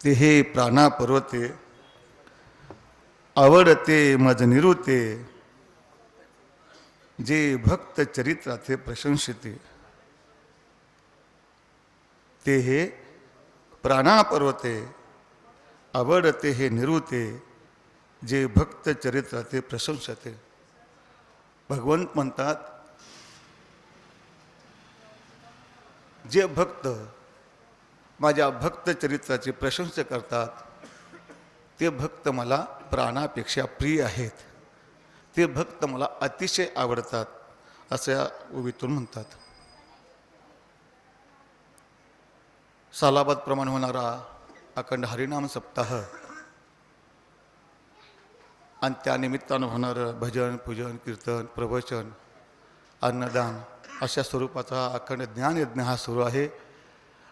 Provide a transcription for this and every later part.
ते हे प्राणा पर्वते आवडते मज निरुते जे भक्त चरित्राचे प्रशंसिते. ते हे प्राणा पर्वते आवडते हे निरुते जे भक्त चरित्राचे प्रशंसते. भगवंत म्हणतात, जे भक्त माझ्या भक्त चरित्राची प्रशंसा करतात ते भक्त मला प्राणापेक्षा प्रिय आहेत. ते भक्त मला अतिशय आवडतात असं या ओवीतून म्हणतात. सालाबादप्रमाणे होणारा अखंड हरिनाम सप्ताह आणि त्यानिमित्तानं होणारं भजन, पूजन, कीर्तन, प्रवचन, अन्नदान अशा स्वरूपाचा अखंड ज्ञानयज्ञ हा सुरू आहे.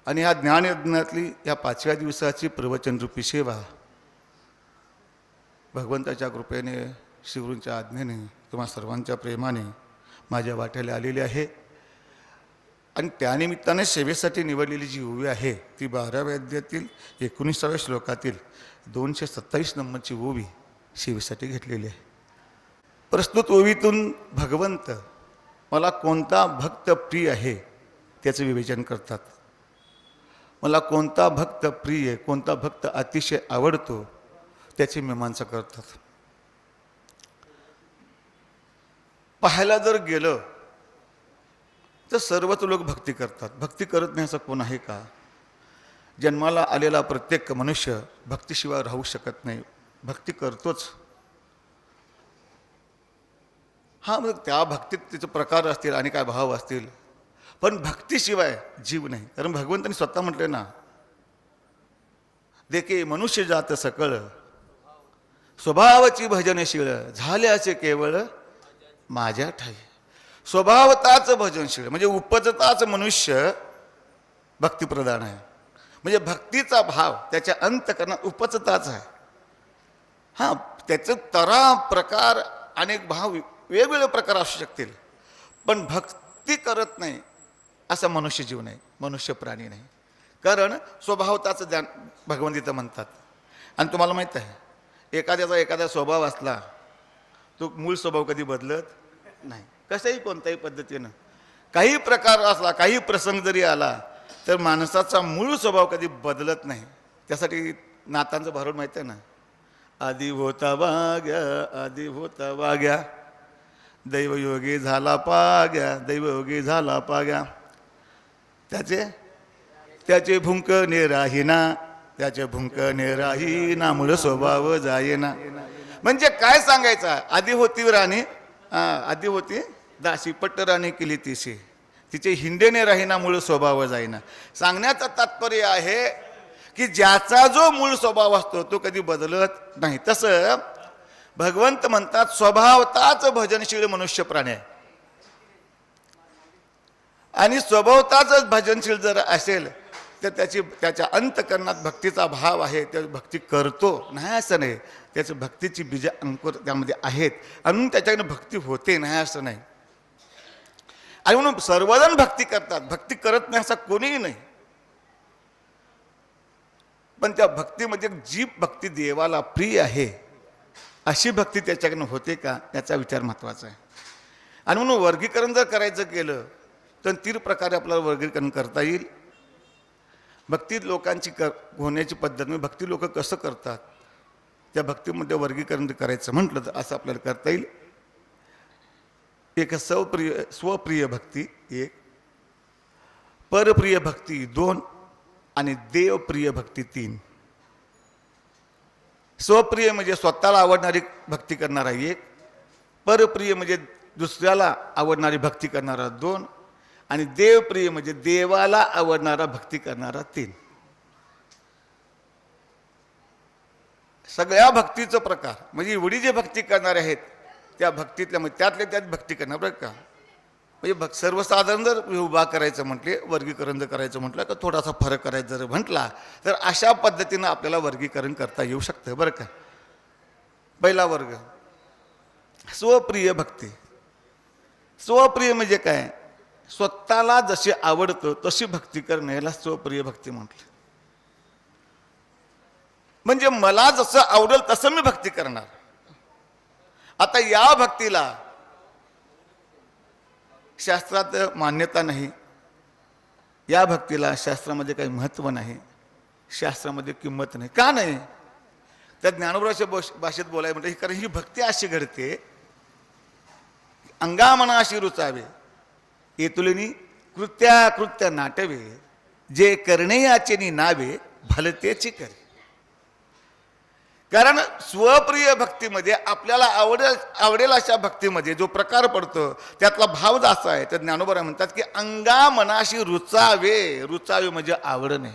आणि या ज्ञानयज्ञातली या 5व्या दिवसाची प्रवचनरूपी सेवा भगवंताच्या कृपेने, शिवरूंच्या आज्ञेने, तुम्हा सर्वांच्या प्रेमाने माझ्या वाट्याला आलेली आहे. आणि त्यानिमित्ताने सेवेसाठी निवडलेली जी ओवी आहे ती 12व्या अध्यायातील 19व्या श्लोकातील 227 नंबरची ओवी सेवेसाठी घेतलेली आहे. प्रस्तुत ओवीतून भगवंत मला कोणता भक्त प्रिय आहे त्याचं विवेचन करतात. मला कोणता भक्त प्रिय, कोणता भक्त अतिशय आवडतो त्याची मीमांसा करतात. पाहायला जर गेलं तर सर्वच लोक भक्ती करतात. भक्ती करत नाही असं कोण आहे का? जन्माला आलेला प्रत्येक मनुष्य भक्तीशिवाय राहू शकत नाही, भक्ती करतोच. हा, मग त्या भक्तीत तिचे प्रकार असतील आणि काय भाव असतील, पण भक्तीशिवाय जीव नाही. कारण भगवंतांनी स्वतः म्हटले ना, देखे मनुष्य जात सकळ स्वभावाची भजनशीळ झाल्याचे केवळ माझ्या ठाई. स्वभावताच भजनशील म्हणजे उपजताच मनुष्य भक्तिप्रधान आहे. म्हणजे भक्तीचा भाव त्याच्या अंतकरणात उपजताच आहे. हां, त्याचं तरा प्रकार, अनेक भाव, वेगवेगळे प्रकार असू शकतील, पण भक्ती करत नाही असा मनुष्य जीव नाही, मनुष्य प्राणी नाही. कारण स्वभावताचं ज्ञान भगवंत इथं म्हणतात. आणि तुम्हाला माहीत आहे, एखादा स्वभाव असला तो मूळ स्वभाव कधी बदलत नाही. कशाही कोणत्याही पद्धतीनं काही प्रकार असला, काही प्रसंग जरी आला तर माणसाचा मूळ स्वभाव कधी बदलत नाही. त्यासाठी नातांचं भारूड माहीत आहे ना, आधी होता वाग्या, आधी होता वाग्या, दैवयोगी झाला पाग्या, दैवयोगी झाला पाग्या. त्याचे भुंकणे राहीना, त्याचे भुंकणे राहीना, मूळ स्वभाव जाईना. म्हणजे काय सांगायचं, आधी होती राणी, आधी होती दासी, पट्ट राणी केली तिशी, तिचे हिंडेने राहीना, मूळ स्वभाव जाईना. सांगण्याचं तात्पर्य आहे की ज्याचा जो मूळ स्वभाव असतो तो कधी बदलत नाही. तसं भगवंत म्हणतात, स्वभावताच भजनशील मनुष्य प्राणी आहे. आणि स्वभावताच भजनशील जर असेल तर त्याच्या अंतकरणात भक्तीचा भाव आहे, त्या भक्ती करतो नाही असं नाही. त्याचं भक्तीची बीज अंकुर त्यामध्ये आहेत आणि त्याच्याकडे भक्ती होते नाही असं नाही. आणि म्हणून सर्वजण भक्ती करतात, भक्ती करत नाही असा कोणीही नाही. पण त्या भक्तीमध्ये जी भक्ती देवाला प्रिय आहे अशी भक्ती त्याच्याकडनं होते का याचा विचार महत्त्वाचा आहे. आणि म्हणून वर्गीकरण जर करायचं केलं तर 3 प्रकारे आपल्याला वर्गीकरण करता येईल. भक्ती लोकांची होण्याची पद्धत, म्हणजे भक्ती लोक कसं करतात त्या भक्तीमध्ये वर्गीकरण करायचं म्हटलं तर असं आपल्याला करता येईल. एक स्वप्रिय भक्ती 1, परप्रिय भक्ती 2 आणि देवप्रिय भक्ती 3. स्वप्रिय म्हणजे स्वतःला आवडणारी भक्ती करणारा 1, परप्रिय म्हणजे दुसऱ्याला आवडणारी भक्ती करणारा 2 आणि देवप्रिय म्हणजे देवाला आवडणारा भक्ती करणारा 3. सगळ्या भक्तीचं प्रकार म्हणजे एवढी जे भक्ती करणारे आहेत त्या भक्तीतल्या म्हणजे त्यातल्या त्यात भक्ती करणार बरं का. म्हणजे सर्वसाधारण जर उभा करायचं म्हटले, वर्गीकरण जर करायचं म्हटलं तर थोडासा फरक करायचा जर म्हटला तर अशा पद्धतीनं आपल्याला वर्गीकरण करता येऊ शकतं बरं का. पहिला वर्ग स्वप्रिय भक्ती. स्वप्रिय म्हणजे काय, स्वतःला जशी आवडतं तशी भक्ती करणे याला स्वप्रिय भक्ती म्हटलं. म्हणजे मला जसं आवडेल तसं मी भक्ती करणार. आता या भक्तीला शास्त्रात मान्यता नाही, या भक्तीला शास्त्रामध्ये काही महत्त्व नाही, शास्त्रामध्ये किंमत नाही. का नाही? त्या ज्ञानोबराच्या भाषेत बोलायला म्हणतात, कारण ही भक्ती अशी घडते, अंगामना अशी रुचावे, येतुलिनी कृत्याकृत्य नाटवे, जे करणे याचेनी नावे, भलतेची करे. कारण स्वप्रिय भक्तीमध्ये आपल्याला आवडेल अशा भक्तीमध्ये जो प्रकार पडतो त्यातला भाव असा आहे, तर ज्ञानोबा म्हणतात की अंगा मनाशी रुचावे. रुचावे म्हणजे आवडणे.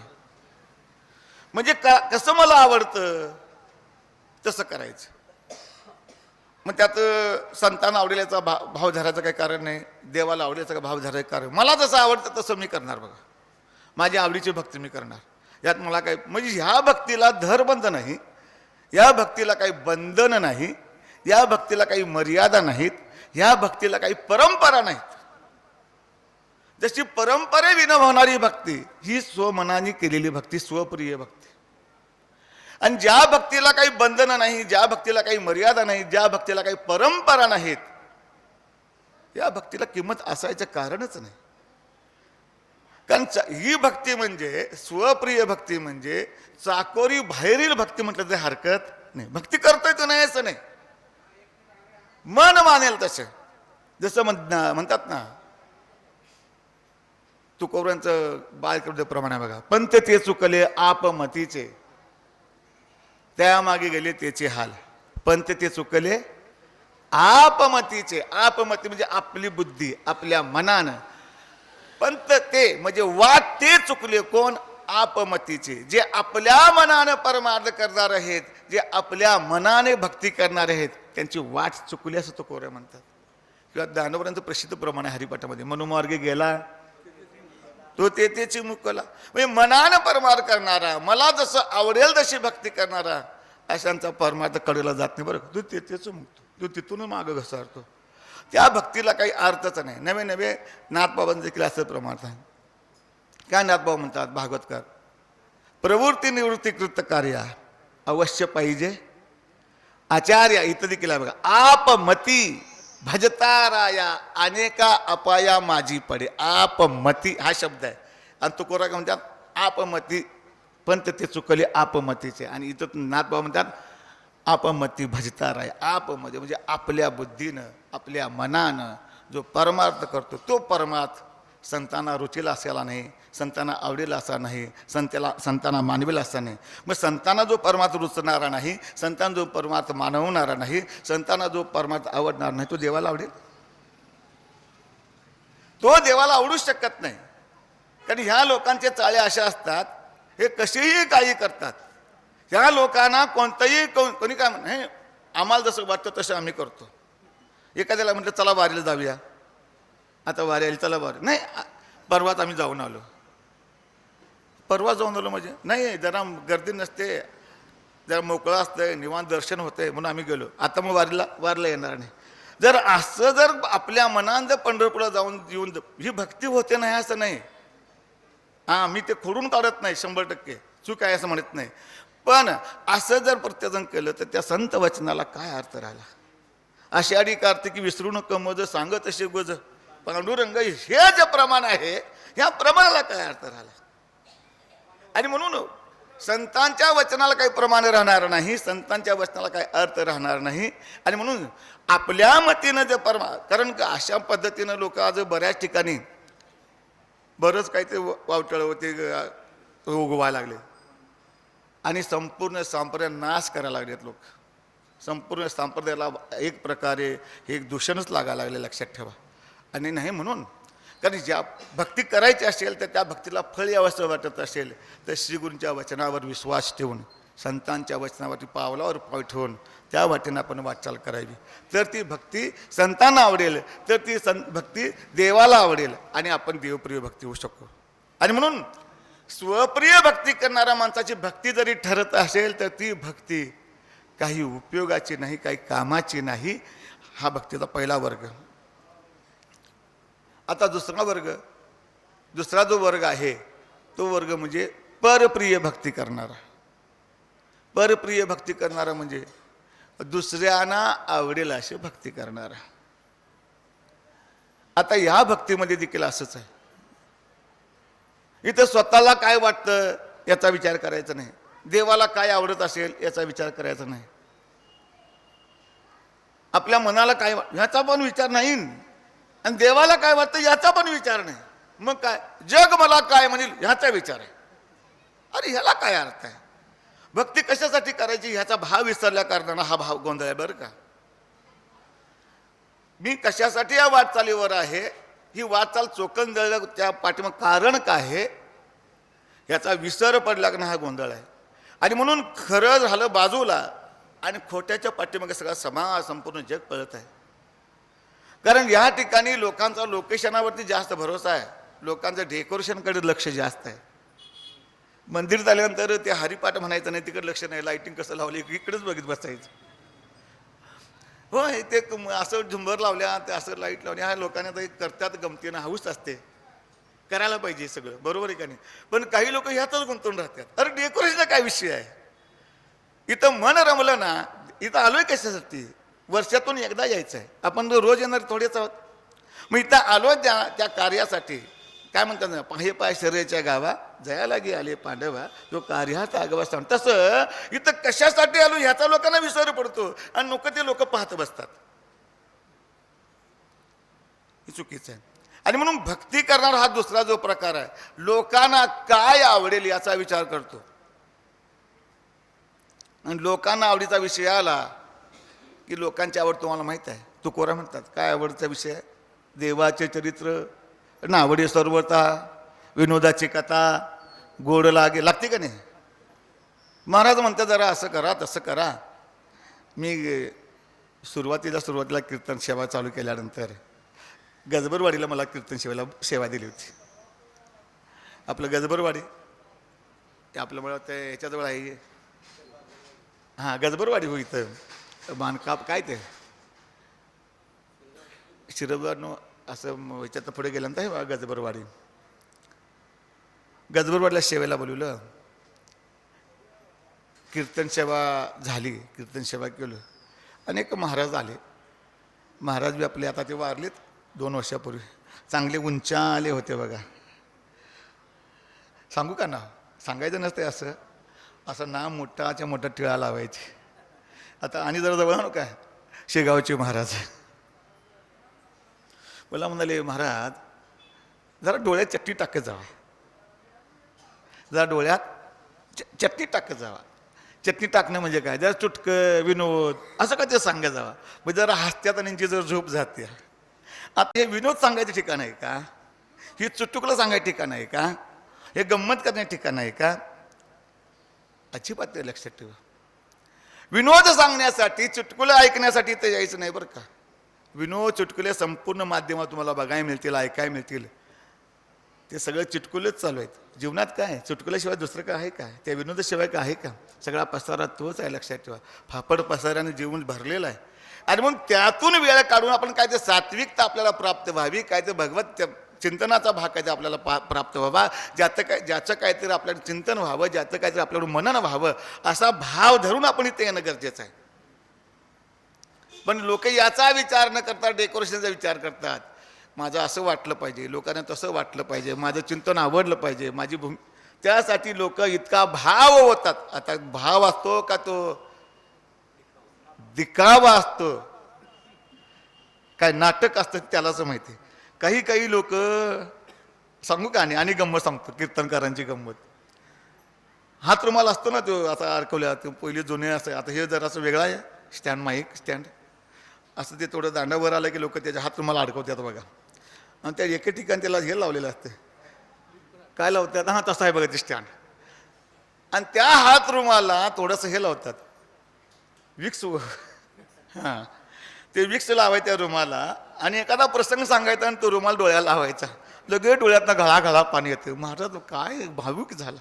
म्हणजे कसं मला आवडतं तसं करायचं. मग त्यात संतांना आवडेलाचा भाव धरायचं काही कारण नाही, देवाला आवडेलाचा भाव धरायचं कारण. मला जसं आवडतं तसं मी करणार. बघा, माझी आवडीची भक्ती मी करणार. यात मला काही म्हणजे ह्या भक्तीला धरबंध नाही, या भक्तीला काही बंधन नाही, या भक्तीला काही मर्यादा नाहीत, या भक्तीला काही परंपरा नाहीत. जशी परंपरेविना होणारी भक्ती ही स्वमनाने केलेली भक्ती, स्वप्रिय भक्ती. आणि ज्या भक्तीला काही बंधन नाही, ज्या भक्तीला काही मर्यादा नाही, ज्या भक्तीला काही परंपरा नाहीत, या भक्तीला किंमत असायचं कारणच नाही. कारण ही भक्ती म्हणजे स्वप्रिय भक्ती म्हणजे चाकोरी बाहेरील भक्ती म्हटलं तरी हरकत नाही. भक्ती करतोय तो नाही असं नाही, मन मानेल तसं. जसं म्हणतात ना, तुकोबरांचं बाळकृत प्रमाणे बघा, पंत ते चुकले आपमतीचे, त्यामागे गेले त्याचे हाल. पंत ते चुकले आपमतीचे. आपमती म्हणजे आपली बुद्धी, आपल्या मनानं. पंत ते म्हणजे वाट ते चुकले कोण? आपमतीचे, जे आपल्या मनानं परमार्थ करणार आहेत, जे आपल्या मनाने भक्ती करणार आहेत, त्यांची वाट चुकली असं तुकोबरे म्हणतात. किंवा ज्ञानोबरांचं प्रसिद्ध प्रमाण आहे हरिपाठामध्ये, मनुमार्गे गेला तो तेची मुकला. म्हणजे मनानं परमार्थ करणारा, मला जसं आवडेल तशी भक्ती करणारा, अशांचा परमार्थ कडेला जात नाही. बरं, तू तेच मुक्तो, तू तिथून मागं घसारतो. त्या भक्तीला काही अर्थच नाही. नवे नवे नाथबाबांचं देखील असं प्रमाण आहे. काय नाथबाबा म्हणतात भागवतकार, प्रवृत्ती निवृत्ती कृत कार्य अवश्य पाहिजे आचार्य. इथं देखील आहे बघा, आपमती भजता राया अनेका अपाया माझी पडे. आपमती हा शब्द आहे. आणि तुकोबा काय म्हणतात? आपमती, पंत ते चुकले आपमतीचे. आणि इथं नाथबाबा म्हणतात आपमती भजता राया. आपमध्ये म्हणजे आपल्या बुद्धीनं, आपल्या मनानं जो परमार्थ करतो तो परमार्थ संतांना रुचीला असायला नाही, संतांना आवडेल असा नाही, संतांना मानवेल असा नाही. मग संतांना जो परमार्थ रुचणारा नाही, संतांना जो परमार्थ मानवणारा नाही, संतांना जो परमार्थ आवडणार नाही, तो देवाला आवडेल? तो देवाला आवडूच शकत नाही. कारण ह्या लोकांचे चाळे अशा असतात, हे कसेही काही करतात. ह्या लोकांना कोणतंही कोणी काय म्हण, आम्हाला जसं वाटतं तसं आम्ही करतो. एखाद्याला म्हटलं चला वारीला जाऊया, आता वारी आली, चला वारी नाही, परवाच आम्ही जाऊन आलो. परवा जाऊन आलो म्हणजे नाही, जरा गर्दी नसते, जरा मोकळं असतंय, निवांत दर्शन होतंय म्हणून आम्ही गेलो. आता मग वारीला येणार नाही. जर असं जर आपल्या मनात जर पंढरपूरला जाऊन येऊन ही भक्ती होते नाही असं नाही. मी ते खोडून काढत नाही, 100% चूक आहे असं म्हणत नाही. पण असं जर प्रत्येकजण केलं तर त्या संत वचनाला काय अर्थ राहिला? आषाढी कार्तिकी विसरू नको मज, सांगत असे गोज पांडुरंग, हे जे प्रमाण आहे ह्या प्रमाणाला काय अर्थ राहिला? आणि म्हणून संतांच्या वचनाला काही प्रमाण राहणार नाही, संतांच्या वचनाला काही अर्थ राहणार नाही. आणि म्हणून आपल्या मतीनं जे कारण अशा पद्धतीनं लोक आज बऱ्याच ठिकाणी बरंच काही ते वावटळ होते उगवायला लागले आणि संपूर्ण संप्रदाय नाश करायला लागलेत लोक. संपूर्ण संप्रदायाला एक प्रकारे हे एक दूषणच लागायला लागले, लक्षात ठेवा. आणि नाही म्हणून, कारण ज्या भक्ती करायची असेल तर त्या भक्तीला फळ यावंसं वाटत असेल तर श्रीगुरूंच्या वचनावर विश्वास ठेवून, संतांच्या वचनावरती पावलावर पाव ठेवून त्या वाटेनं आपण वाटचाल करावी. तर ती भक्ती संतांना आवडेल, तर ती भक्ती देवाला आवडेल आणि आपण देवप्रिय भक्ती होऊ शकतो. आणि म्हणून स्वप्रिय भक्ती करणाऱ्या माणसाची भक्ती जरी ठरत असेल तर ती भक्ती काही उपयोगाची नाही, काही कामाची नाही. हा भक्तीचा पहिला वर्ग. आता दुसरा जो वर्ग आहे तो वर्ग म्हणजे परप्रिय भक्ती करणारा. परप्रिय भक्ती करणारा म्हणजे दुसऱ्यांना आवडेल अशी भक्ती करणारा. आता ह्या भक्तीमध्ये देखील असंच आहे. इथं स्वतःला काय वाटतं याचा विचार करायचा नाही, देवाला काय आवडत असेल याचा विचार करायचा नाही, आपल्या मनाला काय ह्याचा पण विचार नाही, आणि देवाला काय वाटतं याचा पण विचार नाही. मग काय जग मला काय म्हणेल ह्याचा विचार आहे. अरे ह्याला काय अर्थ आहे? भक्ती कशासाठी करायची ह्याचा भाव विसरल्या कारणानं हा भाव गोंधळ आहे बरं का. मी कशासाठी या वाटचालीवर आहे, ही वाटचाल चोकन जळलं त्या पाठीमाग कारण काय आहे याचा विसर पडला का हा गोंधळ आहे. आणि म्हणून खरं झालं बाजूला आणि खोट्याच्या पाठीमागे सगळा समाज संपूर्ण जग पळत आहे. कारण या ठिकाणी लोकांचा लोकेशनावरती जास्त भरोसा आहे, लोकांचं डेकोरेशनकडे लक्ष जास्त आहे. मंदिर झाल्यानंतर ते हरिपाठ म्हणायचं नाही, तिकडे लक्ष नाही, लाईटिंग कसं लावली इकडेच बघित बसायचं. होय ते असं झुंबर लावल्या ते असं लाईट लावल्या, ह्या लोकांना तर करतात गमतीनं, हाऊस असते, करायला पाहिजे सगळं बरोबर आहे का नाही. पण काही लोक ह्यातच गुंतून राहतात. अरे डेकोरेशनचा काय विषय आहे? इथं मन रमलं ना, इथं आलोय कशासाठी? वर्षातून एकदा यायचं आहे, आपण रोज येणार थोडेच आहोत. मग इथं आलो त्या कार्यासाठी. काय म्हणतात ना, पाहे पाय शरीराच्या गावा जया लागे आले पांडवा, जो कार्याचा आगवा सांग. तसं इथं कशासाठी आलो ह्याचा लोकांना विसर पडतो आणि नको ते लोक पाहत बसतात. हे चुकीचं आहे. आणि म्हणून भक्ती करणारा हा दुसरा जो प्रकार आहे, लोकांना काय आवडेल याचा विचार करतो. आणि लोकांना आवडीचा विषय आला की लोकांची आवड तुम्हाला माहीत आहे. तुकोरा म्हणतात काय आवडचा विषय आहे? देवाचे चरित्र, नावडी सर्वता, विनोदाची कथा, गोड लागते का नाही. महाराज म्हणतात जरा असं करा तसं करा. मी सुरुवातीला कीर्तन सेवा चालू केल्यानंतर गजबरवाडीला मला कीर्तन सेवा दिली होती. आपलं गजबरवाडी ते आपलं मला ते ह्याच्याजवळ आहे. हां गजबरवाडी हो, इथं मानकाप काय ते शिरबनो असं ह्याच्यात पुढे गेल्यानंतर आहे गजबरवाडी. गजबरवाडीला सेवेला बोलवलं, कीर्तन सेवा झाली, कीर्तन सेवा केलं. अनेक महाराज आले. महाराज बी आपले आता ते वारलेत 2 वर्षापूर्वी. चांगले उंच आले होते बघा. सांगू का नाव? सांगायचं नसते. असं असं नाव मोठाच्या मोठा टिळा लावायचे. आता आणि जरा जवळ आणू काय, शेगावचे महाराज मला म्हणाले, महाराज जरा डोळ्यात चट्टी टाकत जावा, जरा डोळ्यात चट्टी टाकत जावा. चटणी टाकणं म्हणजे काय? जरा चुटकं विनोद असं का ते सांगत जावा, म्हणजे जरा हसत्यात आणि यांची जर झोप जाते. आता हे विनोद सांगायचं ठिकाण आहे का? ही चुटुकलं सांगायचं ठिकाण आहे का? हे गंमत करण्याचं ठिकाण आहे का? अजिबात ते लक्षात ठेवा. विनोद सांगण्यासाठी चुटकुलं ऐकण्यासाठी ते यायचं नाही बरं का. विनोद चुटकुले संपूर्ण माध्यमात तुम्हाला बघायला मिळतील, ऐकायला मिळतील. ते सगळं चुटकुलेच चालू आहेत. जीवनात काय चुटकुल्याशिवाय दुसरं काय आहे का? त्या विनोदाशिवाय काय आहे का? सगळा पसारा तोच आहे, लक्षात ठेवा. फापड पसाराने जीवन भरलेलं आहे. आणि म्हणून त्यातून वेळ काढून आपण काय ते सात्विकता आपल्याला प्राप्त व्हावी, काय ते भगवत चिंतनाचा भाग काय ते आपल्याला प्राप्त व्हावा, ज्याचं काहीतरी आपल्याला चिंतन व्हावं, ज्याचं काहीतरी आपल्याला मनन व्हावं, असा भाव धरून आपण इथे येणं गरजेचं आहे. पण लोक याचा विचार न करता डेकोरेशनचा विचार करतात. माझं असं वाटलं पाहिजे, लोकांना तसं वाटलं पाहिजे, माझं चिंतन आवडलं पाहिजे, माझी त्यासाठी लोक इतका भाव होतात. आता भाव असतो का तो दिखावा असतो, काय नाटक असतं त्यालाच माहिती. काही लोक सांगू का आणि गंमत सांगतो, कीर्तनकारांची गंमत. हात रुमाल असतो ना तो आता अडकवल्या, ते पहिले जुने असं, आता हे जरा असं वेगळा आहे स्टँड, माईक स्टँड असं. ते थोडं दांडावर आलं की लोक त्याच्या हात रुमाला अडकवतात बघा. आणि त्या एके ठिकाणी त्याला हे लावलेलं असतं, काय लावतात? हां तसं आहे बघा ते स्टँड. आणि त्या हात रुमाला थोडंसं हे लावतात विक्स. हां ते विक्स लावायचं त्या रुमाला, आणि एखादा प्रसंग सांगायचा आणि तो रुमाल डोळ्याला लावायचा, लगेच डोळ्यातनं घळा पाणी येतं. महाराज काय भावुक झाला,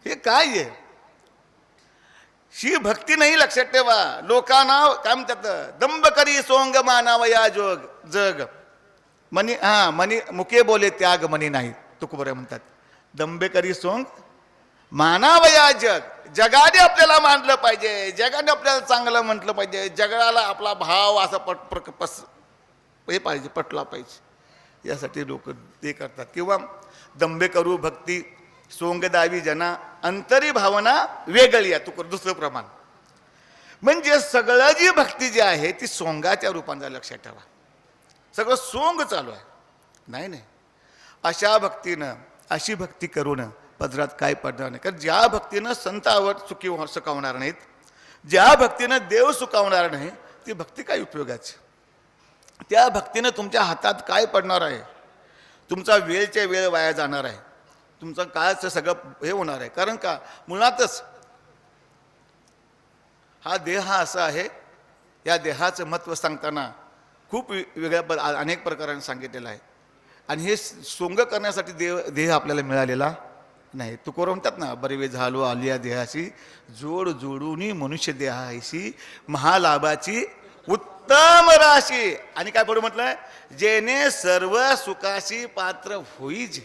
हे काय आहे? ही भक्ती नाही, लक्षात ठेवा. लोकांना काय म्हणतात, दंभ करी सोंग मानावया जग मनी. मनी मुके बोले त्याग मनी नाही, तुकोबरे म्हणतात. दंभे करी सोंग मानावया जग. जगाने आपल्याला मानलं पाहिजे, जगाने आपल्याला चांगलं म्हटलं पाहिजे, जगाला आपला भाव असा हे पाहिजे, पटला पाहिजे, यासाठी लोक ते करतात. किंवा दंबे करू भक्ती सोंगदावी जना अंतरी भावना वेगळी आहे, तू दुसरं प्रमाण. म्हणजे सगळं जी भक्ती जी आहे ती सोंगाच्या रूपाने झाली, लक्षात ठेवा. सगळं सोंग चालू आहे. नाही नाही, अशा भक्तीनं, अशी भक्ती करून पदरात काय पडणार नाही. कारण ज्या भक्तीनं संतावर सुखावणार नाहीत, ज्या भक्तीनं देव सुखावणार नाही, ती भक्ती काय उपयोगाची. त्या भक्तीनं तुमच्या हातात काय पडणार आहे, तुमचा वेळच्या वेळ वाया जाणार आहे, तुमचं काळचं सगळं हे होणार आहे. कारण का, मुळातच हा देह असा आहे, या देहाचं महत्त्व सांगताना खूप वेगळ्या अनेक प्रकाराने सांगितलेलं आहे. आणि हे सोंग करण्यासाठी देह आपल्याला मिळालेला नाही. तुकोर म्हणतात ना, बरे झालो आलिया देहाशी जोड जोडूनी मनुष्य देहाशी महालाभाची उत्तम राशी. आणि काय पुढे म्हटलंय, जेने सर्व सुखाशी पात्र होईज.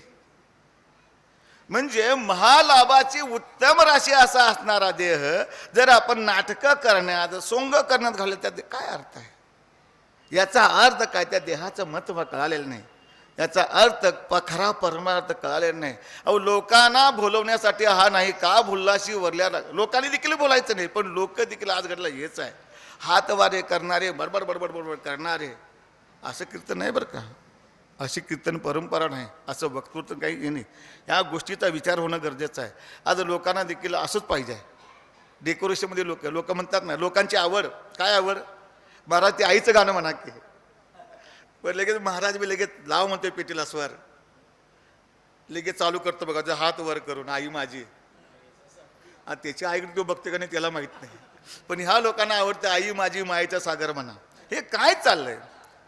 म्हणजे महालाभाची उत्तम राशी असा असणारा देह जर आपण नाटकं करण्यात, सोंग करण्यात घाललं, त्यात काय अर्थ आहे. याचा अर्थ काय, त्या देहाचं महत्त्व कळालेलं नाही, याचा अर्थ खरा परमार्थ कळालेला नाही. अहो, लोकांना बोलवण्यासाठी हा नाही का भुल्लाशी वरल्या, लोकांनी देखील बोलायचं नाही, पण लोक देखील आज घडलं हेच आहे. हातवारे करणारे, बडबड बडबड बडबड करणारे, असं कीर्तन नाही बरं का, अशी कीर्तन परंपरा नाही, असं वक्तृत्व काही नाही. या गोष्टीचा विचार होणं गरजेचं आहे. आज लोकांना देखील असंच पाहिजे. डेकोरेशनमध्ये लोक म्हणतात ना, लोकांची आवड काय, आवड महाराज ते आईचं गाणं म्हणा की, पण लगेच महाराज बी लगेच लाव म्हणतोय पेटीला स्वर, लगेच चालू करतो बघा, जो हात वर करून आई माझी. आणि त्याची आईकडे तो बघते का नाही त्याला माहीत नाही, पण ह्या लोकांना आवडतं आई माझी मायेचा सागर म्हणा. हे काय चाललंय.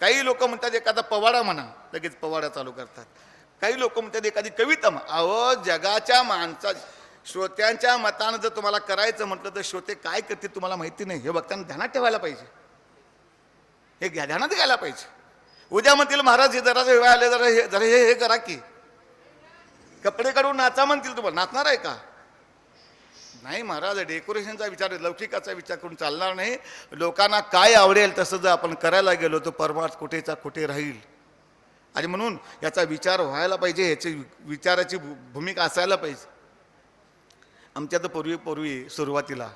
काही लोक म्हणतात एखादा पवाडा म्हणा, लगेच पवाडा चालू करतात. काही लोक म्हणतात एखादी कविता म्हणा. अहो, जगाच्या श्रोत्यांच्या मतानं जर तुम्हाला करायचं म्हटलं तर श्रोते काय करते तुम्हाला माहिती नाही, हे बघताना ध्यानात ठेवायला पाहिजे, हे ध्यानात घ्यायला पाहिजे. उद्या म्हणतील महाराज हे जरा आले, जरा हे करा की, कपडे काढून नाचा म्हणतील, तुम्हाला नाचणार आहे का. नाही महाराज, डेकोरेशनचा विचार, लौकिकाचा विचार करून चालणार नाही. लोकांना काय आवडेल तसं जर आपण करायला गेलो तर परमार्थ कुठेचा कुठे राहील. आणि म्हणून याचा विचार व्हायला पाहिजे, याची विचाराची भूमिका असायला पाहिजे. आमच्यात पूर्वी सुरुवातीला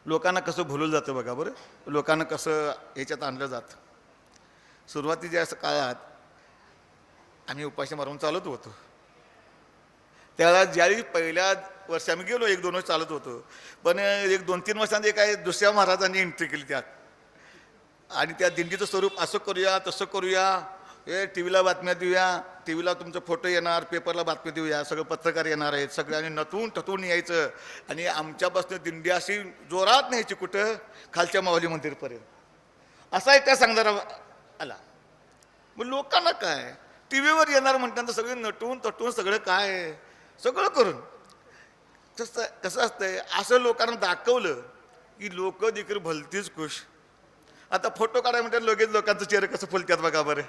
लोकांना कसं भुललं जातं बघा बरं, लोकांना कसं याच्यात आणलं जातं. सुरुवातीच्या काळात आम्ही उपाशी मारून चालत होतो. त्याला ज्यावेळी पहिल्या वर्षी आम्ही गेलो, 1-2 वर्ष चालत होतो, पण 1-2-3 वर्षांनी काय दुसऱ्या महाराजांनी एंट्री केली त्यात. आणि त्या दिंडीचं स्वरूप असं करूया तसं करूया, हे टी व्हीला बातम्या देऊया, टी व्हीला तुमचं फोटो येणार, पेपरला बातम्या देऊया, सगळं पत्रकार येणार आहेत, सगळ्यांनी नटून टटून यायचं. आणि आमच्यापासून दिंडी अशी जोरात न्यायची कुठं, खालच्या माऊली मंदिरपर्यंत. असा एक त्या सांगणारा आला. मग लोकांना काय, टी व्हीवर येणार म्हटल्यानंतर सगळे नटून तटून सगळं काय सगळं करून तसं कसं असतंय, असं लोकांना दाखवलं की लोक देखील भलतीच खुश. आता फोटो काढाय म्हटलं लगेच लोकांचं चेहरे कसं फुलतात बघा बरं,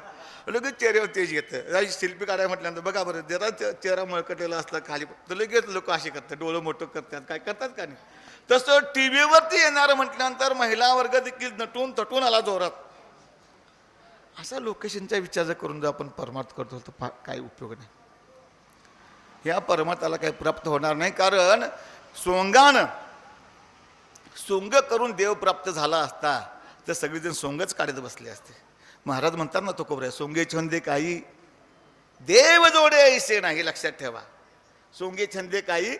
लगेच चेहऱ्यावर तेज येतं. सेल्फी काढाय म्हटल्यानंतर बघा बरं, जरा चेहरा मळकटलेला असला खाली तर लगेच लोक असे करतात, डोळं मोठं करतात, काय करतात का नाही. तसं टी व्हीवरती येणार म्हटल्यानंतर महिला वर्ग देखील नटून तटून आला जोरात. असा लोकेशनचा विचार जर करून जर आपण परमार्थ करतो तर काही उपयोग नाही. ह्या परमार्थाला काही प्राप्त होणार नाही. कारण सोंगानं सोंग करून देव प्राप्त झाला असता तर सगळेजण सोंगच काढत बसले असते. महाराज म्हणतात ना, तो कोबऱ्या सोंगे छंदे काही देव जोडे ऐसे नाही. लक्षात ठेवा, सोंगे छंदे काही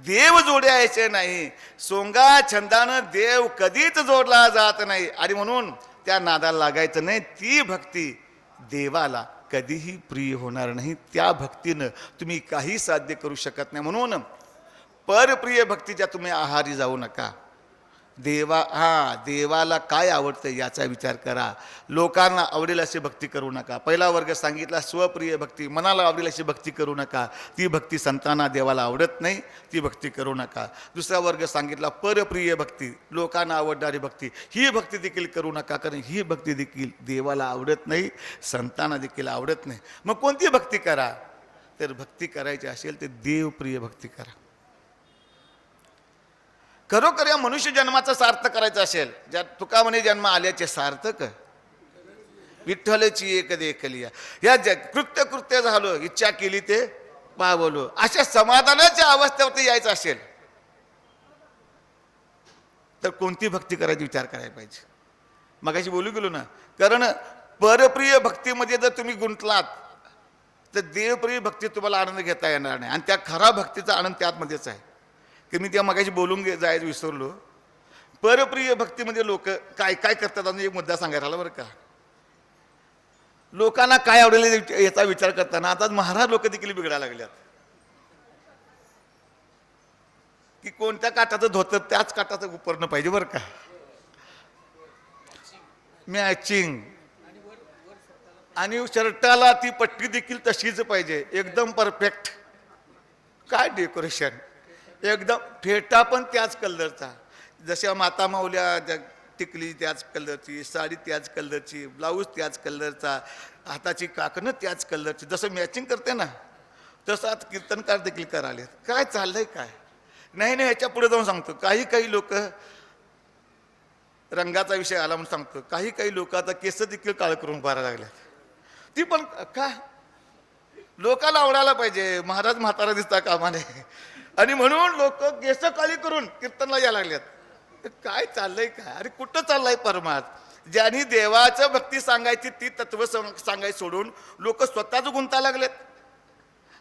देव जोडे ऐसे नाही. सोंगा छंदानं देव कधीच जोडला जात नाही. आणि म्हणून त्या नादाला लागायचं नाही. ती भक्ती देवाला कधीही प्रिय होणार नाही. त्या भक्तीनं तुम्ही काही साध्य करू शकत नाही. म्हणून परप्रिय भक्तीच्या तुम्ही आहारी जाऊ नका. देवाला काय आवडतं याचा विचार करा. लोकांना आवडेल अशी भक्ती करू नका. पहिला वर्ग सांगितला स्वप्रिय भक्ती, मनाला आवडेल अशी भक्ती करू नका. ती भक्ती संतांना देवाला आवडत नाही, ती भक्ती करू नका. दुसरा वर्ग सांगितला परप्रिय भक्ती, लोकांना आवडणारी भक्ती, ही भक्ती देखील करू नका. कारण ही भक्ती देखील देवाला आवडत नाही, संतांना देखील आवडत नाही. मग कोणती भक्ती करा? तर भक्ती करायची असेल तर देवप्रिय भक्ती करा. खरोखर या मनुष्य जन्माचा सार्थ करायचं असेल, ज्या तुका म्हणे जन्म आल्याचे सार्थक विठ्ठलची एक देखलिया, या कृत्य कृत्य झालं, इच्छा केली ते पावलो, अशा समाधानाच्या अवस्थेवरती यायचं असेल तर कोणती भक्ती करायची विचार करायला पाहिजे. मगाशी बोलू गेलो ना, कारण परप्रिय भक्तीमध्ये जर तुम्ही गुंतलात तर देवप्रिय भक्तीत तुम्हाला आनंद घेता येणार नाही, आणि त्या खरा भक्तीचा आनंद त्यातमध्येच आहे. की मी त्या मगाशी बोलून जायचं विसरलो. परप्रिय भक्तीमध्ये लोक काय काय करतात, आणि एक मुद्दा सांगायला आला बरं का. लोकांना काय आवडेल याचा विचार करताना आता महाराज लोक देखील बिघडायला लागल्यात, की कोणत्या काठाचं धोतर त्याच काठाचं उपरणं पाहिजे बरं का, मॅचिंग, आणि शर्टाला ती पट्टी देखील तशीच पाहिजे, एकदम परफेक्ट. काय डेकोरेशन, एकदम फेटा पण त्याच कलरचा, जशा माता माऊल्या टिकली त्याच कलरची, साडी त्याच कलरची, ब्लाऊज त्याच कलरचा, हाताची काकणं त्याच कलरची. जसं मॅचिंग करते ना तसं आता कीर्तनकार देखील कराले. काय चाललंय काय नाही नाही, ह्याच्या पुढे जाऊन सांगतो. काही लोक, रंगाचा विषय आला म्हणून सांगतो, काही लोक आता केस देखील काळ करून पाहायला लागल्यात. ती पण का लोकाला आवडायला पाहिजे, महाराज म्हातारा दिसता कामा नये, आणि म्हणून लोक केस काळी करून कीर्तनला यायला लागल्यात. काय चाललंय काय, अरे कुठं चाललंय परमार्थ. ज्यांनी देवाचं भक्ती सांगायची ती तत्व सांगायची सोडून लोक स्वतःच गुंता लागलेत.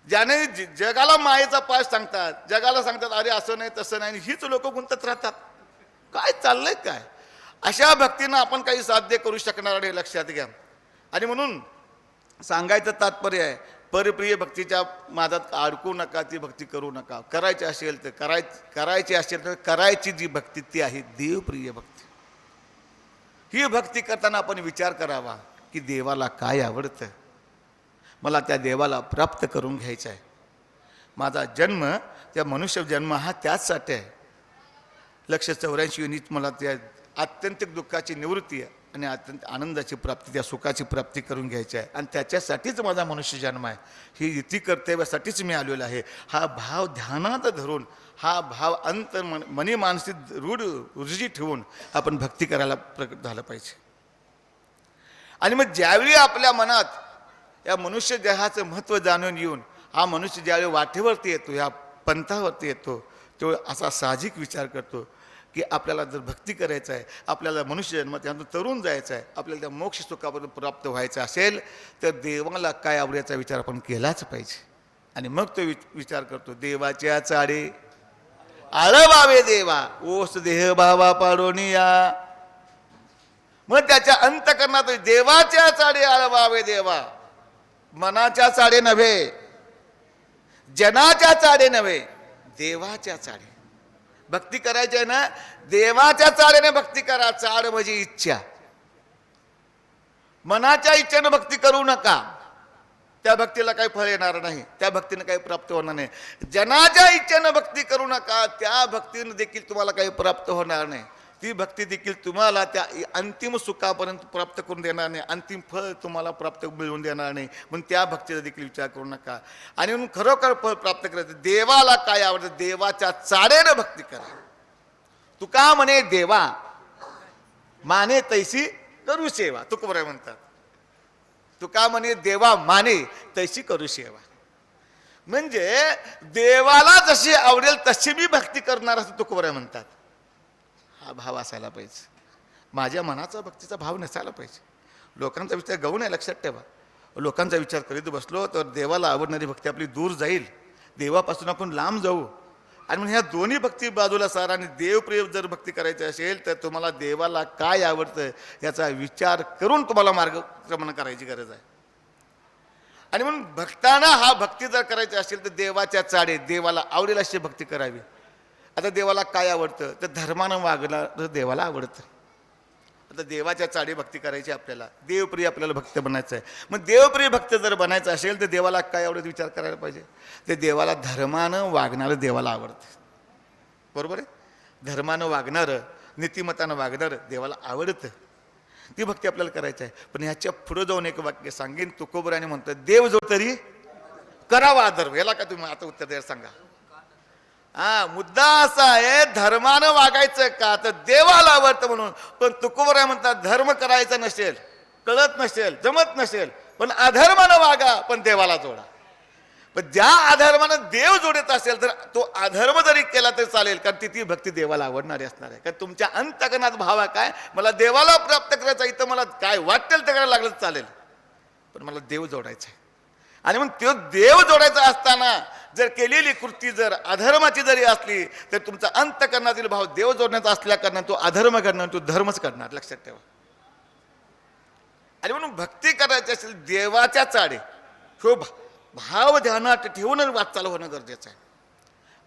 ज्याने जगाला मायेचा पाठ सांगतात, जगाला सांगतात अरे असं नाही तसं नाही, हीच लोक गुंतत राहतात. काय चाललंय काय. अशा भक्तीनं आपण काही साध्य करू शकणार नाही, लक्षात घ्या. आणि म्हणून सांगायचं तात्पर्य आहे, परप्रिय भक्तीच्या मादात अडकू नका, ती भक्ती करू नका. करायची असेल तर करायची असेल तर करायची जी भक्ती ती आहे देवप्रिय भक्ती. ही भक्ती करताना आपण विचार करावा की देवाला काय आवडतं, मला त्या देवाला प्राप्त करून घ्यायचं आहे. माझा जन्म, त्या मनुष्य जन्म हा त्याचसाठी आहे. 184 युनिट मला त्या आत्यंतिक दुःखाची निवृत्ती आहे आणि अत्यंत आनंदाची प्राप्ती, त्या सुखाची प्राप्ती करून घ्यायची आहे, आणि त्याच्यासाठीच माझा मनुष्य जन्म आहे. ही इति कर्तव्यासाठीच मी आलेलो आहे. हा भाव ध्यानात धरून, हा भाव अंतर मनी मानसी रुजी ठेवून आपण भक्ती करायला प्रकट झालं पाहिजे. आणि मग ज्यावेळी आपल्या मनात या मनुष्य देहाचं महत्त्व जाणून येऊन हा मनुष्य ज्यावेळी वाटेवरती येतो, ह्या पंथावरती येतो, तो असा साहजिक विचार करतो की आपल्याला जर भक्ती करायचं आहे, आपल्याला मनुष्य जन्म त्यातून तरुण जायचं आहे, आपल्याला त्या मोक्ष सुखापर्यंत प्राप्त व्हायचं असेल तर देवाला काय आवडायचा विचार आपण केलाच पाहिजे. आणि मग तो विचार करतो, देवाच्या चाडे आळवावे देवा, ओस देह भावा पाडोनिया. मग त्याच्या अंतकरणात देवाच्या चाडे आळवावे देवा, मनाच्या चाडे नव्हे, जनाच्या चाडे नव्हे, देवाच्या चाडे. भक्ती करायची आहे ना, देवाच्या चाडेने भक्ती करा. चाड म्हणजे इच्छा. मनाच्या इच्छेनं भक्ती करू नका, त्या भक्तीला काही फळ येणार नाही, त्या भक्तीनं काही प्राप्त होणार नाही. जनाच्या इच्छेनं भक्ती करू नका, त्या भक्तीनं देखील तुम्हाला काही प्राप्त होणार नाही. ती भक्ती देखील तुम्हाला त्या अंतिम सुखापर्यंत प्राप्त करून देणार नाही, अंतिम फळ तुम्हाला प्राप्त मिळवून देणार नाही. म्हणून त्या भक्तीचा देखील विचार करू नका. आणि म्हणून खरोखर फळ प्राप्त करायचं, देवाला काय आवडतं, देवाच्या चाडेनं भक्ती करा. तुका म्हणे देवा माने तैसी करू सेवा, तुकोबराय म्हणतात. तुका म्हणे देवा माने तैसी करू सेवा, म्हणजे देवाला जशी आवडेल तशी मी भक्ती करणार असं तुकोबराय म्हणतात. हा भाव असायला पाहिजे. माझ्या मनाचा भक्तीचा भाव नसायला पाहिजे. लोकांचा विचार गौण आहे, लक्षात ठेवा. लोकांचा विचार करीत बसलो तर देवाला आवडणारी भक्ती आपली दूर जाईल, देवापासून आपण लांब जाऊ. आणि म्हणून ह्या दोन्ही भक्ती बाजूला सारा, आणि देवप्रिय जर भक्ती करायची असेल तर तुम्हाला देवाला काय आवडतं याचा विचार करून तुम्हाला मार्गक्रमण करायची गरज आहे. आणि म्हणून भक्ताना हा भक्ती जर करायची असेल तर देवाच्या चाडे, देवाला आवडेल अशी भक्ती करावी. आता देवाला काय आवडतं तर धर्मानं वागणं देवाला आवडतं. आता देवाच्या चाडी भक्ती करायची आपल्याला, देवप्रिय आपल्याला भक्त बनायचं आहे. मग देवप्रिय भक्त जर बनायचं असेल तर देवाला काय आवडत विचार करायला पाहिजे. ते देवाला धर्मानं वागणारं देवाला आवडतं, बरोबर आहे. धर्मानं वागणारं, नीतिमतानं वागणारं देवाला आवडतं. ती भक्ती आपल्याला करायची आहे. पण ह्याच्या पुढं जाऊन एक वाक्य सांगेन, तुकोबराने म्हणतात देव जो तरी करावा आदर. याला का तुम्ही आता उत्तर द्यायला सांगा. मुद्दा असा आहे, धर्मानं वागायचं का तर देवाला आवडतं म्हणून. पण तुकोबराय म्हणतात धर्म करायचा नसेल, कळत नसेल, जमत नसेल, पण अधर्मानं वागा पण देवाला जोडा. पण ज्या अधर्मानं देव जोडत असेल तर तो अधर्म जरी केला तरी चालेल, कारण ती भक्ती देवाला आवडणारी असणार आहे. कारण तुमच्या अंतकरणात भाव आहे काय, मला देवाला प्राप्त करायचा, इथं मला काय वाटेल ते करायला लागलं चालेल, पण मला देव जोडायचा आहे. आणि मग तो देव जोडायचा असताना जर केलेली कृती जर अधर्माची जरी असली तर तुमचा अंतकरणातील भाव देव जोडण्याचा असल्या कारणाने तो अधर्म करणार, तो धर्मच करणार, लक्षात ठेवा. आणि म्हणून भक्ती करायची असेल देवाच्या चाडे, हो भाव ध्यानात ठेवूनच वाटचाल होणं गरजेचं आहे.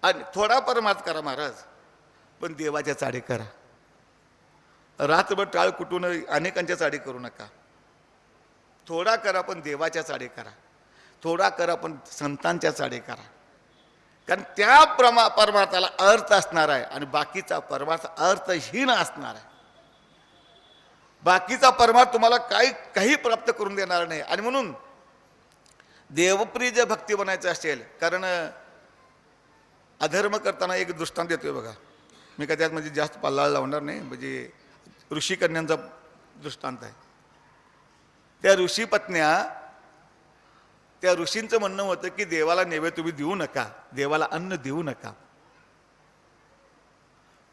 आणि थोडा परमार्थ करा महाराज, पण देवाच्या चाडे करा. रात्रभर टाळ कुटून अनेकांच्या चाडी करू नका. थोडा करा पण देवाच्या चाडे करा, थोडा करा पण संतांच्या चाडे करा. कारण त्या परमार्थाला अर्थ असणार आहे आणि बाकीचा परमार्थ अर्थहीन असणार आहे. बाकीचा परमार्थ तुम्हाला काही प्राप्त करून देणार नाही. आणि म्हणून देवप्रिय जर भक्ती बनायचं असेल, कारण अधर्म करताना एक दृष्टांत देतोय बघा, मी काय त्यात म्हणजे जास्त पल्ला लावणार नाही, म्हणजे ऋषिकन्यांचा दृष्टांत आहे. त्या ऋषी पत्न्या, त्या ऋषींचं म्हणणं होतं की देवाला नैवेद्य तुम्ही देऊ नका, देवाला अन्न देऊ नका.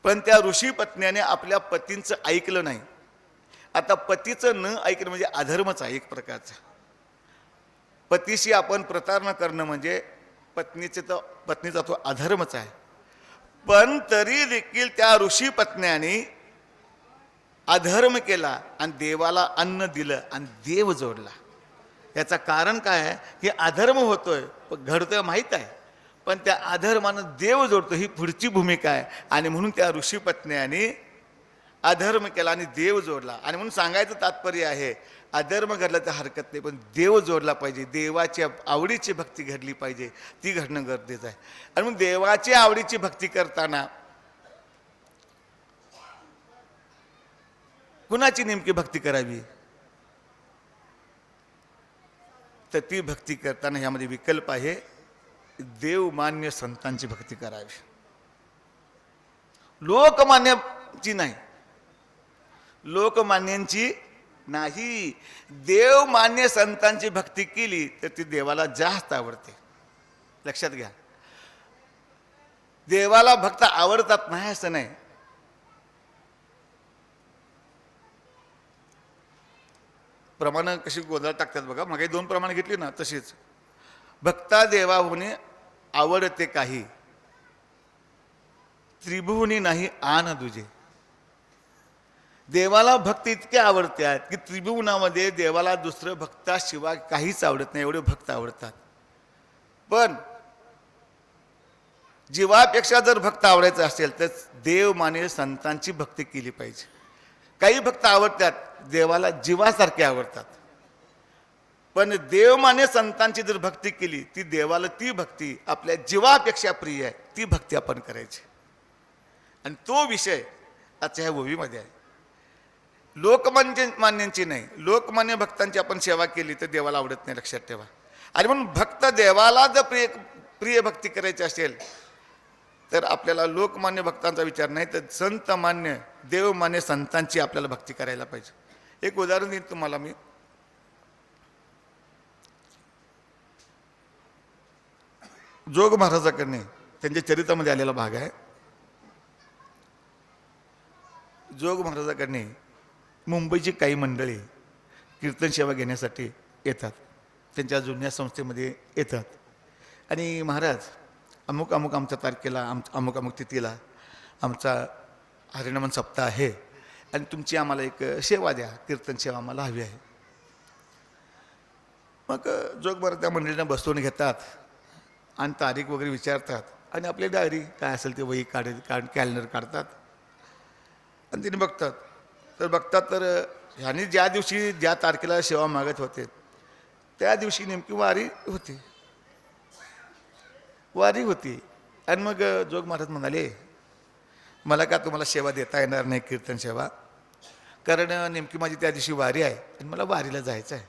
पण त्या ऋषी पत्न्याने आपल्या पतींचं ऐकलं नाही. आता पतीचं न ऐकणं म्हणजे अधर्मच आहे एक प्रकारचा. पतीशी आपण प्रतारणा करणं म्हणजे पत्नीचा तो अधर्मच आहे. पण तरी देखील त्या ऋषी पत्न्याने अधर्म केला आणि देवाला अन्न दिलं आणि देव जोडला. याचं कारण काय आहे की अधर्म होतोय, घडतोय माहीत आहे, पण त्या अधर्मानं देव जोडतो, ही पुढची भूमिका आहे. आणि म्हणून त्या ऋषी पत्न्याने अधर्म केला आणि देव जोडला. आणि म्हणून सांगायचं तात्पर्य आहे, अधर्म घडला तर हरकत नाही, पण देव जोडला पाहिजे, देवाच्या आवडीची भक्ती घडली पाहिजे, ती घडणं गरजेचं आहे. आणि मग देवाची आवडीची भक्ती करताना कुणाची नेमकी भक्ती करावी, तर ती भक्ती करताना ह्यामध्ये विकल्प आहे, देवमान्य संतांची भक्ती करावी, लोकमान्याची नाही. लोकमान्यांची नाही, देवमान्य संतांची भक्ती केली तर ती देवाला जास्त आवडते. लक्षात घ्या, देवाला भक्त आवडतात नाही असं नाही. प्रमाण कशी गोंधळ टाकतात बघा, मग 2 प्रमाण घेतली ना तशीच. भक्ता देवा होणे आवडते काही, त्रिभुवनी नाही आन दुजे. देवाला भक्त इतके आवडतात की त्रिभुवनामध्ये देवाला दुसरं भक्ताशिवाय काहीच आवडत नाही, एवढे भक्त आवडतात. पण जीवापेक्षा जर भक्त आवडायचं असेल तर देवमान्य संतांची भक्ती केली पाहिजे. काही भक्त आवडतात, देवाला जीवासारखे आवडतात, पण देवमान्य संतांची जर भक्ती केली ती देवाला ती भक्ती आपल्या जीवापेक्षा प्रिय आहे, ती भक्ती आपण करायची. आणि तो विषय आजच्या ह्या ओवीमध्ये आहे. लोकमान्यांची नाही, लोकमान्य भक्तांची आपण सेवा केली तर देवाला आवडत नाही, लक्षात ठेवा. आणि म्हणून भक्त देवाला जर प्रिय भक्ती करायची असेल तर आपल्याला लोकमान्य भक्तांचा विचार नाही, तर संतमान्य देवमान्य संतांची आपल्याला भक्ती करायला पाहिजे. एक उदाहरण देईन तुम्हाला मी. जोग महाराजाकडे त्यांच्या चरित्रामध्ये आलेला भाग आहे. जोग महाराजाकडे मुंबईची काही मंडळी कीर्तन सेवा घेण्यासाठी येतात, त्यांच्या जुन्या संस्थेमध्ये येतात. आणि महाराज अमुक अमुक आमच्या तारखेला अमुक अमुक तिथीला आमचा हरिनामन सप्ताह आहे आणि तुमची आम्हाला एक सेवा द्या, कीर्तन सेवा आम्हाला हवी आहे. मग जोग महाराज त्या मंडळींना बसवून घेतात आणि तारीख वगैरे विचारतात आणि आपली डायरी काय असेल ते वही कॅलेंडर काढतात आणि तिने बघतात तर ह्याने ज्या दिवशी ज्या तारखेला सेवा मागत होते त्या दिवशी नेमकी वारी होती. आणि मग जोग महाराज म्हणाले, मला का तुम्हाला सेवा देता येणार नाही कीर्तन सेवा, कारण नेमकी माझी त्या दिवशी वारी आहे आणि मला वारीला जायचं आहे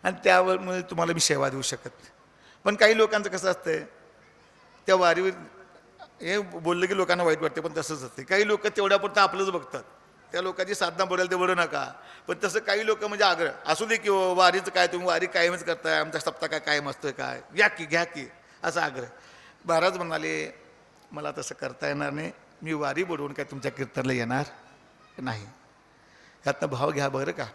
आणि त्यामुळे तुम्हाला मी सेवा देऊ शकत नाही. पण काही लोकांचं कसं असतंय, त्या वारीवर हे बोललं की लोकांना वाईट वाटते, पण तसंच असते. काही लोक तेवढ्यापुरतं आपलंच बघतात, त्या लोकांची साधना बोलायला ते बोलू नका. पण तसं काही लोक म्हणजे आग्रह असू दे की वारीचं काय, तुम्ही वारी कायमच करताय, आमचा सप्ताह काय कायम असतोय काय, या की घ्या की, असा आग्रह. महाराज म्हणाले मला तसं करता येणार नाही, मी वारी बुडवून काय तुमच्या कीर्तनला येणार नाही. ह्यातनं भाव घ्या बरं का.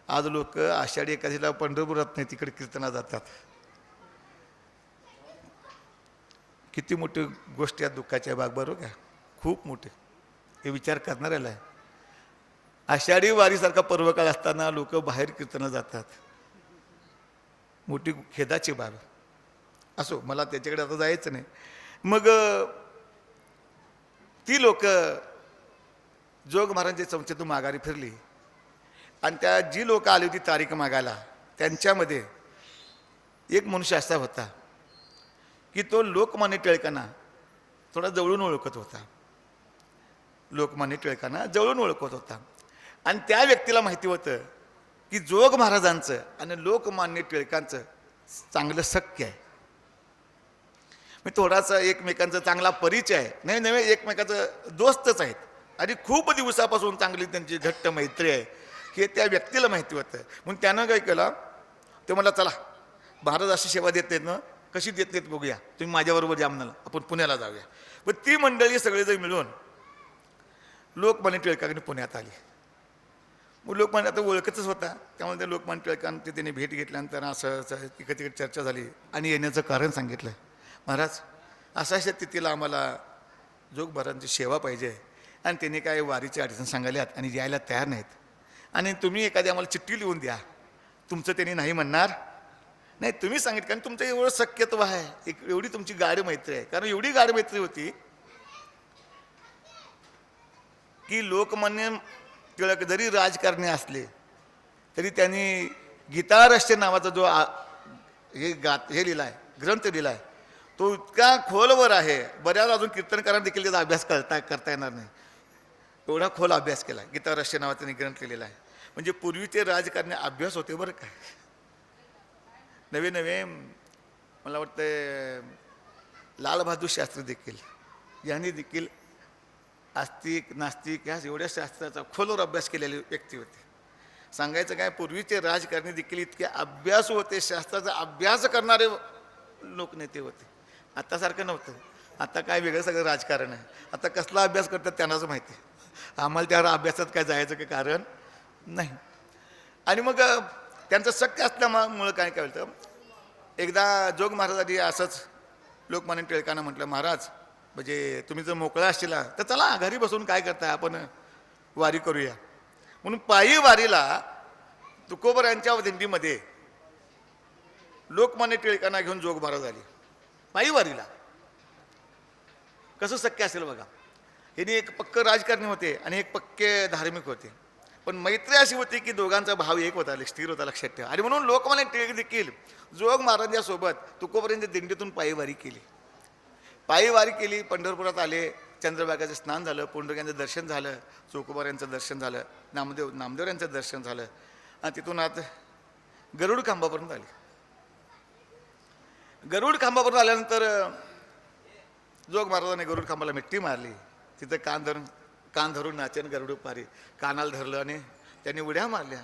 आज लोक आषाढी एकादशीला पंढरपुरात नाही तिकडे कीर्तना जातात. किती मोठी गोष्ट या दुःखाच्या बाग, बरोबर का, खूप मोठे. हे विचार करणाऱ्याला आहे. आषाढी वारीसारखा पर्वकाळ असताना लोक बाहेर कीर्तना जातात, मोठी खेदाची बाब. असो, मला त्याच्याकडे आता जायचं नाही. मग ती लोक जोग महाराजांच्या चमचेतून माघारी फिरली आणि त्या जी लोक आली होती तारीख मागायला, त्यांच्यामध्ये एक मनुष्य असा होता की तो लोकमान्य टिळकांना थोडा जवळून ओळखत होता. लोकमान्य टिळकांना जवळून ओळखत होता आणि त्या व्यक्तीला माहिती होतं की जोग महाराजांचं आणि लोकमान्य टिळकांचं चांगलं सख्य आहे. मी थोडासा एकमेकांचा चांगला परिचय आहे, नवे नवे एकमेकांचं दोस्तच आहेत आणि खूप दिवसापासून चांगली त्यांची घट्ट मैत्री आहे हे त्या व्यक्तीला माहिती होतं. म्हणून त्यानं काय केलं, ते मला चला महाराज अशी सेवा देत नाहीत ना, कशी देत नाहीत बघूया, तुम्ही माझ्याबरोबर या म्हणाला, आपण पुण्याला जाऊया. पण ती मंडळी सगळेजण मिळून लोकमान्य टिळकांनी पुण्यात आली. मग लोकमान्य आता ओळखतच होता, त्यामुळे ते लोकमान्य टिळकांनी त्यांनी भेट घेतल्यानंतर असं तिकडे तिकडे चर्चा झाली आणि येण्याचं कारण सांगितलं. महाराज अशा स्थितीला आम्हाला जोग महाराजांची सेवा पाहिजे आणि त्यांनी काय वारीची अडचण सांगायल्यात आणि यायला तयार नाहीत, आणि तुम्ही एखादी आम्हाला चिठ्ठी लिहून द्या, तुमचं त्यांनी नाही म्हणणार नाही, तुम्ही सांगितलं. कारण तुमचं एवढं शक्यत्व आहे, एवढी तुमची गाढ मैत्री आहे. कारण एवढी गाढ मैत्री होती की लोकमान्य टिळक जरी राजकारणी असले तरी त्यांनी गीतारहस्य नावाचा जो हे लिहिलाय, ग्रंथ लिहिलाय, तो इतका खोलवर आहे, बऱ्याच अजून कीर्तनकारांना देखील त्याचा अभ्यास करता येणार नाही, एवढा खोल अभ्यास केला. गीतारहस्य नावाचा त्यांनी ग्रंथ लिहिलेला आहे. म्हणजे पूर्वीचे राजकारणी अभ्यास होते बरं काय. नवे नवे मला वाटतं लालबहादूर शास्त्री देखील यांनी देखील आस्तिक नास्तिक ह्या एवढ्या शास्त्राचा खोलवर अभ्यास केलेले व्यक्ती होते. सांगायचं काय, पूर्वीचे राजकारणी देखील इतके अभ्यास होते, शास्त्राचा अभ्यास करणारे लोकनेते होते. आत्तासारखं नव्हतं. आता काय वेगळं सगळं राजकारण आहे. आता कसला अभ्यास करतात त्यांनाच माहिती, आम्हाला त्या अभ्यासात काय जायचं काही कारण नाही. आणि मग त्यांचं शक्य असल्यामुळं काय होतं, एकदा जोग महाराजांनी असंच लोकमान्य टिळकांना म्हटलं, महाराज म्हणजे तुम्ही जर मोकळा असशीला तर चला घरी बसून काय करताय, आपण वारी करूया. म्हणून पायी वारीला तुकोबरायांच्या दिंडीमध्ये लोकमान्य टिळकांना घेऊन जोग महाराज आले पायी वारीला. कसं शक्य असेल बघा. यांनी एक पक्क राजकारणी होते आणि एक पक्के धार्मिक होते, पण मैत्री अशी होती की दोघांचा भाव एक होता, स्थिर होता, लक्षात ठेवा. आणि म्हणून लोकमान्य टिळक देखील जोग महाराजांसोबत तुकोबरायांच्या दिंडीतून पायी वारी केली. पायी वारी केली, पंढरपुरात आले, चंद्रभागेचं स्नान झालं, पुंडलिकाचं दर्शन झालं, तुकोबरायांचं दर्शन झालं, नामदेव यांचं दर्शन झालं आणि तिथून आत गरुड खांबापर्यंत आले. गरुड खांबापर्यंत आल्यानंतर जोग महाराजांनी गरुड खांबाला मिट्टी मारली. तिथं कान धरून नाचन गरुड पारी कानाला धरलं आणि त्यांनी उड्या मारल्या.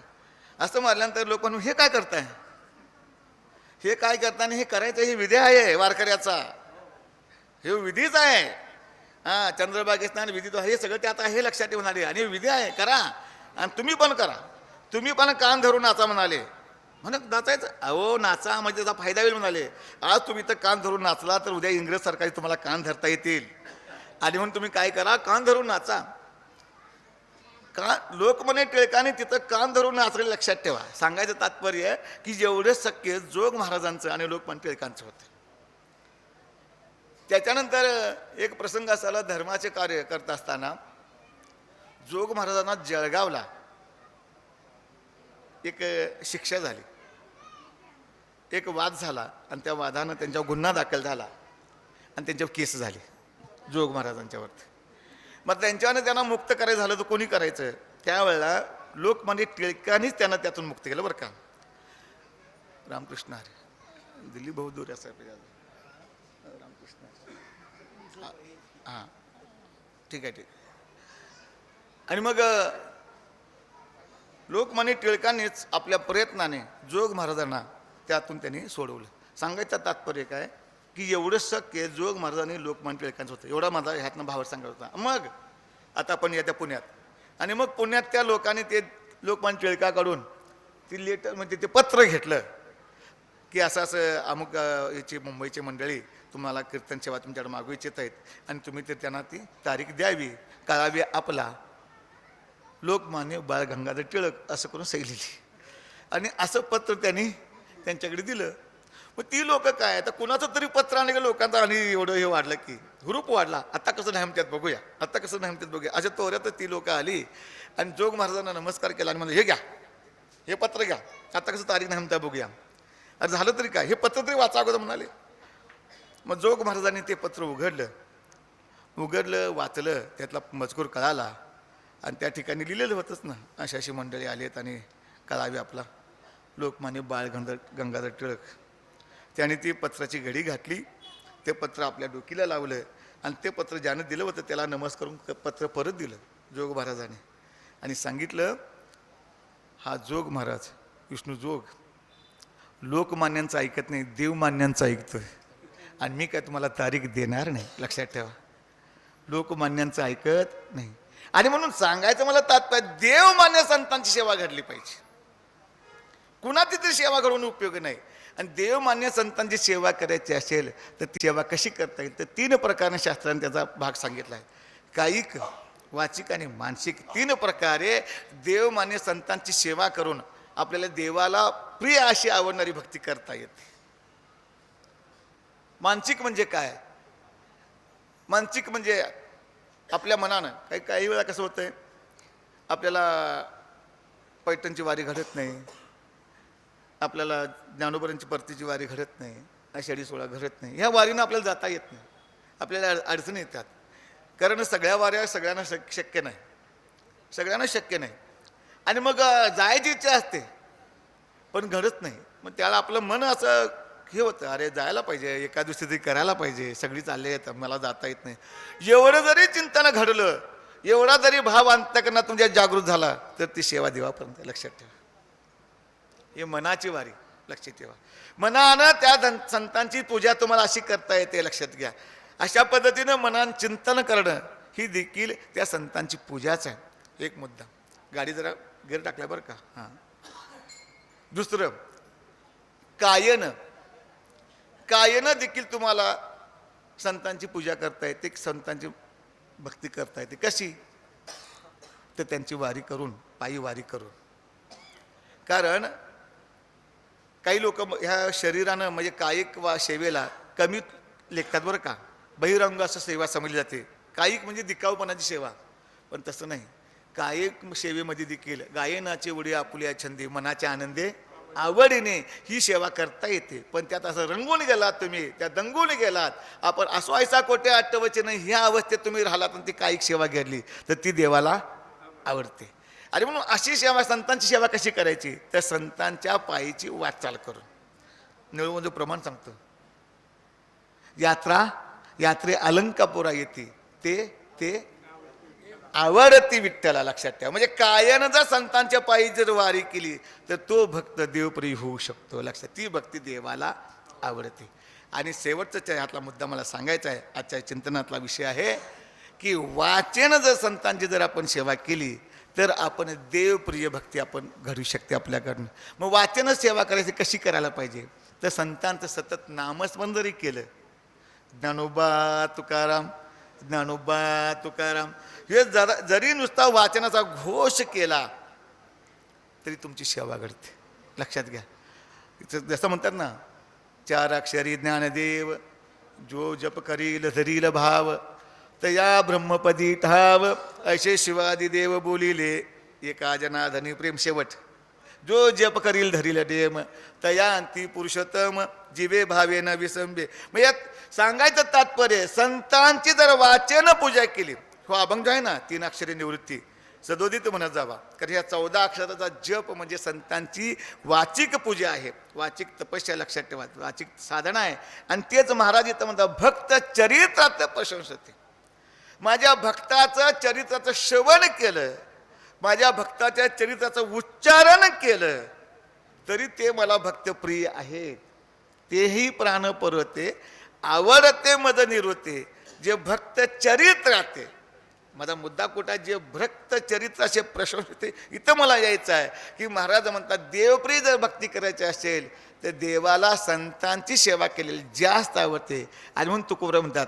असं मारल्यानंतर लोक म्हणून हे काय करताय, हे काय करताना, हे करायचं हे विधी आहे वारकऱ्याचा, हे विधीच आहे. हां, चंद्रभागे स्नान विधी तो हे सगळं त्यात आहे, लक्षात ठेवून आले. आणि विधी आहे, करा आणि तुम्ही पण करा, तुम्ही पण कान धरून नाचा म्हणाले. म्हणत नाचायचं, अहो नाचा म्हणजे त्याचा फायदा होईल म्हणाले. आज तुम्ही तर कान धरून नाचला तर उद्या इंग्रज सरकारी तुम्हाला कान धरता येतील, आणि म्हणून तुम्ही काय करा, कान धरून नाचा. लोकमान्य टिळकाने तिथं कान धरून नाचले, लक्षात ठेवा. सांगायचं तात्पर्य की जेवढे शक्य जोग महाराजांचं आणि लोकमान्य टिळकांचं होतं. त्याच्यानंतर एक प्रसंग असाला, धर्माचे कार्य करत असताना जोग महाराजांना जळगावला एक शिक्षा झाली, एक वाद झाला आणि त्या वादानं त्यांच्यावर गुन्हा दाखल झाला आणि त्यांच्यावर केस झाली जोग महाराजांच्यावरती. मग त्यांना मुक्त करायचं झालं तर कोणी करायचं, त्यावेळेला लोकमान्य टिळकांनीच त्यांना त्यातून मुक्त केलं बरं का. रामकृष्ण हरी, दिलीप भाऊ दूर साहेब, रामकृष्ण. हां, ठीक आहे, ठीक. आणि मग लोकमान्य टिळकांनीच आपल्या प्रयत्नाने जोग महाराजांना त्यातून त्यांनी सोडवलं. सांगायचं तात्पर्य काय की एवढं शक्य जोग महाराजांनी लोकमान्य टिळकांचं होतं, एवढा माझा ह्यातनं भाव सांगत होता. मग आता आपण येत्या पुण्यात आणि मग पुण्यात त्या लोकांनी ते लोकमान्य टिळकाकडून ती लेटर म्हणजे ते पत्र घेतलं की असं असं अमुक याची मुंबईची मंडळी तुम्हाला कीर्तन सेवा तुमच्याकडे मागू इच्छित आहेत आणि तुम्ही ते त्यांना ती तारीख द्यावी, कळावी आपला लोकमान्य बाळ गंगाधर टिळक असं करून सही लिहिली आणि असं पत्र त्यांनी त्यांच्याकडे दिलं. मग ती लोक काय आता कुणाचं तरी पत्र आणि लोकांचा आणि एवढं हे वाढलं की ग्रुप वाढला. आता कसं नाही म्हणतात बघूया, आता कसं नाही म्हणतात बघूया, अशा तोऱ्यातच ती लोक आली आणि जोग महाराजांना नमस्कार केला आणि म्हणजे हे घ्या, हे पत्र घ्या, आता कसं तारीख नाही म्हणता बघूया. अरे झालं तरी काय, हे पत्र तरी वाचा अगोदर म्हणाले. मग जोग महाराजांनी ते पत्र उघडलं वाचलं, त्यातला मजकूर कळाला आणि त्या ठिकाणी लिहिलेलं होतंच ना, अशी अशी मंडळी आली आहेत आणि कळावी आपला लोकमान्य बाळ गंगाधर टिळक. त्याने ती पत्राची घडी घातली, ते पत्र आपल्या डोकीला लावलं आणि ते पत्र ज्यानं दिलं होतं त्याला नमस्कार करून पत्र परत दिलं जोग महाराजाने आणि सांगितलं, हा जोग महाराज विष्णू जोग लोकमान्यांचं ऐकत नाही, देवमान्यांचं ऐकतोय आणि मी काय तुम्हाला तारीख देणार नाही, लक्षात ठेवा. लोकमान्यांचं ऐकत नाही आणि म्हणून सांगायचं मला तात्पर्य देवमान्य संतांची सेवा घडली पाहिजे. कुणाची तरी सेवा घडवून उपयोग नाही. आणि देवमान्य संतांची सेवा करायची असेल तर ती सेवा कशी करता येईल तर 3 प्रकारे शास्त्राने त्याचा भाग सांगितला आहे. कायिक, वाचिक आणि मानसिक 3 प्रकारे देवमान्य संतांची सेवा करून आपल्याला देवाला प्रिय अशी आवडणारी भक्ती करता येते. मानसिक म्हणजे काय? मानसिक म्हणजे आपल्या मनानं काही वेळा कसं होतंय, आपल्याला पैठणची वारी घडत नाही, आपल्याला ज्ञानोबरांची परतीची वारी घडत नाही, आषाढी सोहळा घडत नाही, ह्या वारीनं आपल्याला जाता येत नाही, आपल्याला अडचणी येतात. कारण सगळ्या वाऱ्या सगळ्यांना शक्य नाही, सगळ्यांना शक्य नाही. आणि मग जायची इच्छा असते पण घडत नाही. मग त्याला आपलं मन असं हे होतं, अरे जायला पाहिजे, एका दिवशी तरी करायला पाहिजे, सगळी चालले आहेत, मला जाता येत नाही. एवढं जरी चिंतन घडलं, एवढा जरी भाव अंतःकरणात तुमच्या जागृत झाला तर ती सेवा देवापर्यंत. लक्षात ठेवा, हे मनाची वारी, लक्षात ठेवा. मनानं त्या संतांची पूजा तुम्हाला अशी करता येते, लक्षात घ्या. अशा पद्धतीनं मनान चिंतन करणं ही देखील त्या संतांची पूजाच आहे. एक मुद्दा, गाडी जरा गेर टाकल्या बरं का. हां, दुसरं कायनं देखील तुम्हाला संतांची पूजा करता येते, संतांची भक्ती करता येते. कशी? तर त्यांची वारी करून, पायी वारी करून. कारण काही लोक ह्या शरीरानं म्हणजे कायिक वा सेवेला कमी लेखतात बरं का. बहिरंग असं सेवा समजली जाते. कायिक म्हणजे दिखाऊपणाची सेवा, पण तसं नाही. कायिक सेवेमध्ये देखील गायनाचे उडी आपुल्या छंदी मनाच्या आनंदे आवडीने ही सेवा करता येते. पण त्यात असं रंगून गेलात तुम्ही, त्या दंगून गेलात, आपण असो ऐसा कोटे आठवचे नाही, ह्या अवस्थेत तुम्ही राहिलात आणि ती कायिक सेवा घडली तर ती देवाला आवडते. आणि म्हणून अशी सेवा, संतांची सेवा कशी करायची तर संतांच्या पायीची वाटचाल करून. निळवंज प्रमाण सांगतो, यात्रे अलंकापुरा येते ते आवडती विठ्ठला. लक्षात ठेवा, म्हणजे कायनं जर संतांच्या पायी जर वारी केली तर तो भक्त देवप्रिय होऊ शकतो. लक्षात, ती भक्ती देवाला आवडते. आणि शेवटचा ह्यातला मुद्दा मला सांगायचा आहे, आजच्या चिंतनातला विषय आहे की वाचेनं जर संतांची जर आपण सेवा केली तर आपण देवप्रिय भक्ती आपण घडू शकते आपल्याकडनं. मग वाचन सेवा करायची कशी करायला पाहिजे तर संतांचं सतत नामस्मरण जरी केलं, ज्ञानोबा तुकाराम ज्ञानोबा तुकाराम हे जरी नुसता वाचनाचा घोष केला तरी तुमची सेवा घडते. लक्षात घ्या, जसं म्हणतात ना, 4 अक्षरी ज्ञानदेव जो जप करील धरील भाव तया ब्रह्मपदी ठाव ऐसे शिवादी देव बोलिले एका जनाधनी प्रेम. शेवट, जो जप करील धरील देम तया अंती पुरुषोत्तम जीवे भावेन विसंबे. मग यात सांगायचं तात्पर्य, संतांची जर वाचन पूजा केली, हो अभंग जो आहे ना 3 अक्षरी निवृत्ती सदोदित म्हणत जावा, कारण ह्या 14 अक्षराचा जप म्हणजे संतांची वाचिक पूजा आहे, वाचिक तपस्या. लक्षात ठेवा, वाचिक साधना आहे. आणि तेच महाराज इथं म्हणतात भक्त चरित्रात प्रशंसते. माझ्या भक्ताचं चरित्राचं श्रवण केलं, माझ्या भक्ताच्या चरित्राचं उच्चारण केलं, तरी ते मला भक्तप्रिय आहेत. तेही प्राण परवते आवडते मद निरोते, जे भक्त चरित्राते. माझा मुद्दा कुठं, जे भक्त चरित्राचे प्रशंसते. इथं मला यायचं आहे की महाराज म्हणतात देवप्रिय जर भक्ती करायची असेल तर देवाला संतांची सेवा केलेली जास्त आवडते. आणि म्हणून तुकोबरा म्हणतात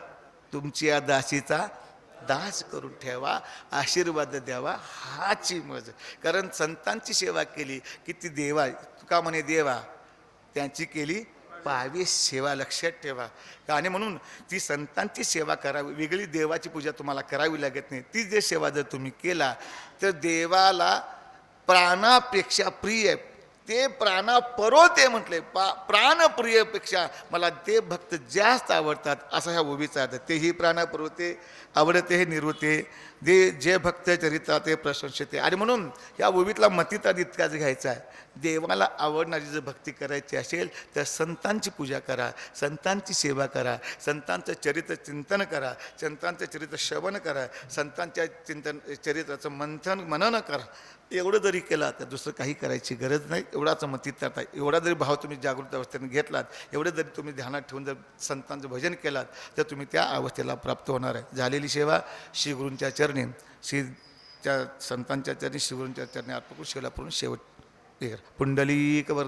तुमची या दासीचा दास करून ठेवा, आशीर्वाद द्यावा हाची मज. कारण संतांची सेवा केली की ती देवा, तुका म्हणे देवा त्यांची केली पाहावी सेवा, लक्षात ठेवा. आणि म्हणून ती संतांची सेवा करावी, वेगळी देवाची पूजा तुम्हाला करावी लागत नाही. ती जे सेवा जर तुम्ही केला तर देवाला प्राणापेक्षा प्रिय, ते प्राणापरोते म्हटले, प्राणप्रियपेक्षा मला ते भक्त जास्त आवडतात, असा ह्या ओवीचा अर्थ. तेही प्राणपरोते आवडते हे निरोते, जे भक्त चरित्रा ते प्रशंसते. आणि म्हणून या ओवीतला मतिताद इतकाच घ्यायचा आहे, देवाला आवडणारी जर भक्ती करायची असेल तर संतांची पूजा करा, संतांची सेवा करा, संतांचं चरित्र चिंतन करा, संतांचं चरित्र श्रवण करा, संतांच्या चरित्राचं मनन करा. एवढं जरी केला तर दुसरं काही करायची गरज नाही. एवढाच मतितार्थ आहे. एवढा जरी भाव तुम्ही जागृत अवस्थेने घेतलात, एवढं जरी तुम्ही ध्यानात ठेवून जर संतांचं भजन केलात तर तुम्ही त्या अवस्थेला प्राप्त होणार आहे. झालेली सेवा श्री गुरूंच्या चरणी, श्रीच्या संतांच्या चरणी, श्री गुरूंच्या चरणी अर्पण करून शेवट पुंडलिक वरदा.